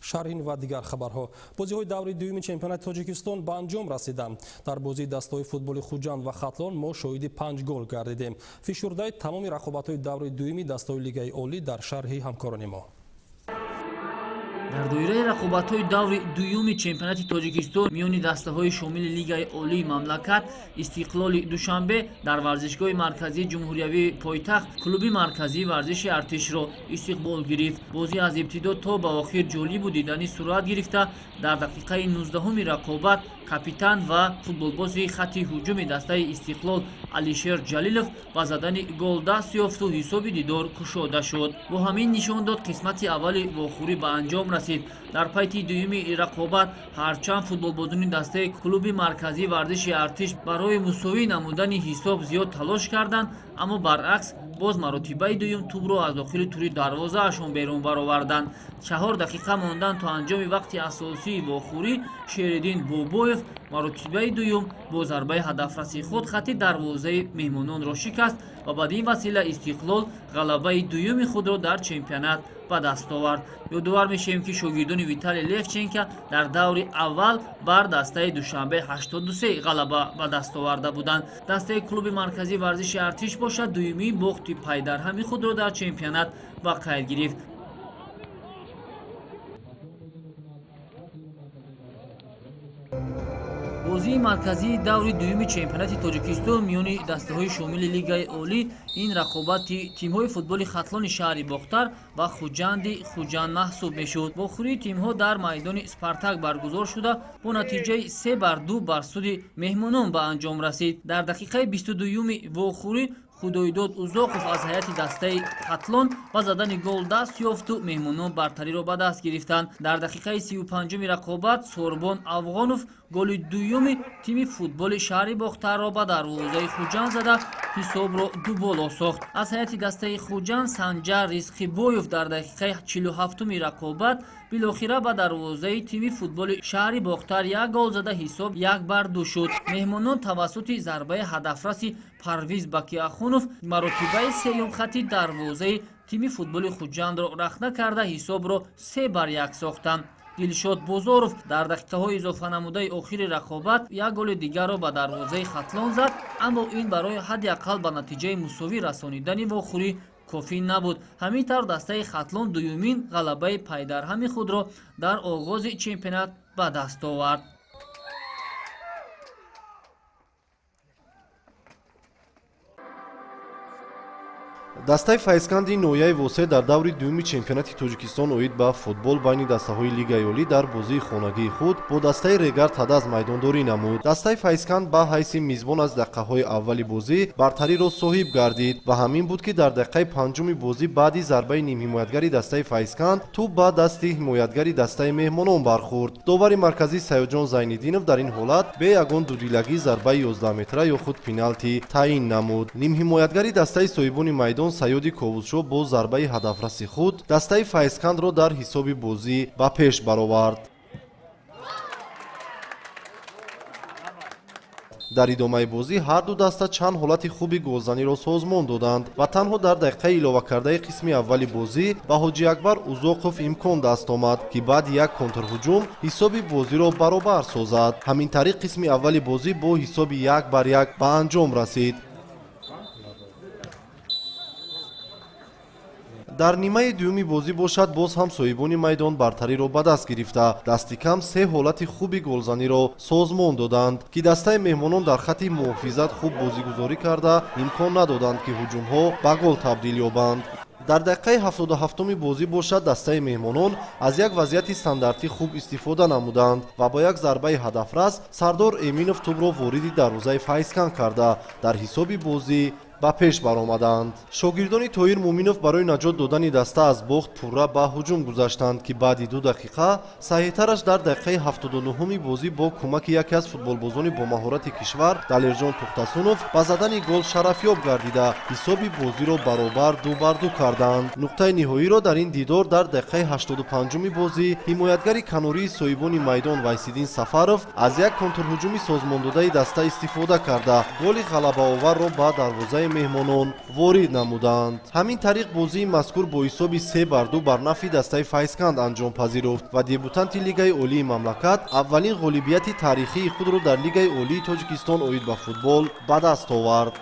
шарҳин ва дигар хабарҳо. Бозиҳои даври дуюми чемпионати Тоҷикистон ба анҷом расиданд. Дар бозии дастаҳои футболи Хуҷанд ва Хатлон мо шоҳиди 5 гол гардидем. Фишурдаи тамоми рақобатҳои даври дуюми дастаҳои Лигаи олӣ дар шарҳи ҳамкорони мо. дар доираи рақобатҳои даври дуюми чемпионати Тоҷикистон миёни дастаҳои шомили Лигаи олии мамлакат Истиқлоли Душанбе дар варзишгоҳи марказии ҷумҳуриявии пойтахт клуби марказии варзиши артишро истиқбол гирифт. Бозӣ аз ибтидо то ба охир ҷолибу диданӣ сурат гирифта, дар дақиқаи 19-уми рақобат капитан ва футболбози хатти ҳуҷуми дастаи Истиқлол Алишер Ҷалилов ба задани гол даст ёфту ҳисоби дидор кушода шуд. Бо ҳамин нишон дод қисмати аввали вохӯрӣ ба анҷом расид. Дар пайти дуюми рақобат ҳарчанд футболбозони дастаи клуби марказии варзиши артиш барои мусовӣ намудани ҳисоб зиёд талош карданд, аммо баръакс боз маротибаи дуюм тӯбро аз дохили тури дарвозаашон берун бароварданд. 4 дақиқа мондан то анҷоми вақти асосии вохӯрӣ Шеридин Бобоев маротибаи дуюм бо зарбаи ҳадафраси худ хатти дарвозаи меҳмононро шикаст ва бадин васила Истиқлол ғалабаи дуюми худро дар чемпионат ба даст овард. ёдовар мешавем ки шогирдони Виталий Левченко дар даври аввал бар дастаи Душанбе 83 ғалаба ба даст оварда буданд. Дастаи клуби марказии варзиши артиш бошад дуюмии бохти пайдарҳами худро дар чемпионат ба қайд гирифт. бозии марказии даври дуюми чемпионати Тоҷикистон миёни дастаҳои шомили Лигаи олӣ ин рақобати тимҳои футболи Хатлони шаҳри Бохтар ва Хуҷанди Хуҷанд маҳсуб мешуд. вохӯрии тимҳо дар майдони Спартак баргузор шуда бо натиҷаи 3-2 бар суди меҳмонон ба анҷом расид. Дар дақиқаи 22-юми вохӯрӣ Худоидод Узоқов аз ҳайати дастаи Хатлон ба задани гол даст ёфту меҳмонон бартариро ба даст гирифтанд. Дар дақиқаи 35-уми рақобат Сорбон Афғонов голи дуюми тими футболи шаҳри Бохтарро ба дарвозаи Хуҷанд зада ҳисобро дуболо сохт. Аз ҳайати дастаи Хуҷанд Санҷар Ризқибоев дар дақиқаи 47-уми рақобат билохира ба дарвозаи тими футболи шаҳри Бохтар як гол зада ҳисоб 1-2 шуд. меҳмонон тавассути зарбаи ҳадафраси Парвиз Бакиахунов маротибаи сеюм хатти дарвозаи тими футболи Хуҷандро рахна карда ҳисобро 3-1 сохтанд. Дилшод Бозоров дар дақиқаҳои изофанамудаи охири рақобат як голи дигарро ба дарвозаи Хатлон зад, аммо ин барои ҳадди аққал ба натиҷаи мусовӣ расонидани вохӯрӣ кофӣ набуд. ҳамин тавр дастаи Хатлон дуюмин ғалабаи пайдарҳами худро дар оғози чемпионат ба даст овард. дастаи файзканди нояи восеъ дар даври дуюми чемпионати Тоҷикистон оид ба футбол байни дастаҳои Лигаи олӣ дар бозии хонагии худ бо дастаи Регар Тадаз майдондорӣ намуд. дастаи файзканд ба ҳайси мизбон аз дақиқаҳои аввали бозӣ бартариро соҳиб гардид ва ҳамин буд ки дар дақиқаи 5-уми бозӣ баъди зарбаи нимҳимоятгари дастаи файзканд тӯб ба дасти ҳимоятгари дастаи меҳмонон бархӯрд. довари марказӣ Саёҷон Зайниддинов дар ин ҳолат бе ягон дудилагӣ зарбаи 11-метра ё худ пеналти таъин намуд. нимҳимоятгари дастаи соҳибони майдон Саёди Ковузшо бо зарбаи ҳадафраси худ дастаи файзкандро дар ҳисоби бозӣ ба пеш баровард. дар идомаи бозӣ ҳарду даста чанд ҳолати хуби голзаниро созмон доданд ва танҳо дар дақиқаи иловакардаи қисми аввали бозӣ ба Ҳоҷиакбар Узоқов имкон даст омад ки баъди як контрҳуҷум ҳисоби бозиро баробар созад. ҳамин тариқ қисми аввали бозӣ бо ҳисоби 1-1 ба анҷом расид. дар нимаи дуюми бозӣ бошад боз ҳам соҳибони майдон бартариро ба даст гирифта дасти кам 3 ҳолати хуби голзаниро созмон доданд ки дастаи меҳмонон дар хатти муҳофизат хуб бозигузорӣ карда имкон надоданд ки ҳуҷумҳо ба гол табдил ёбанд. дар дақиқаи 77-уми бозӣ бошад дастаи меҳмонон аз як вазъияти стандартӣ хуб истифода намуданд ва бо як зарбаи ҳадафрас Сардор Эминов тӯбро вориди дарвозаи Файзканд карда дар ҳисоби бозӣ ба пеш баромаданд. шогирдони Тоҳир Муминов барои наҷот додани даста аз бохт пурра ба ҳуҷум гузаштанд ки баъди 2 дақиқа саҳитараш дар дақиқаи 79-уми бозӣ бо кӯмаки яке аз футболбозони бо маҳорати кишвар Далерҷон Тухтасунов ба задани гол шарафёб гардида ҳисоби бозиро баробар 2-2 карданд. нуқтаи ниҳоиро дар ин дидор дар дақиқаи 85-уми бозӣ ҳимоятгари канории соҳибони майдон Вайсиддин Сафаров аз як контрҳуҷуми созмондодаи даста истифода карда голи ғалабаоварро ба дарвозаи дарвозаи меҳмонон ворид намуданд. ҳамин тариқ бозии мазкур бо ҳисоби 3-2 бар нафи дастаи Файзканд анҷом пазируфт ва дебютанти лигаи олии мамлакат аввалин ғолибияти таърихии худро дар лигаи олии Тоҷикистон оид ба футбол ба даст овард.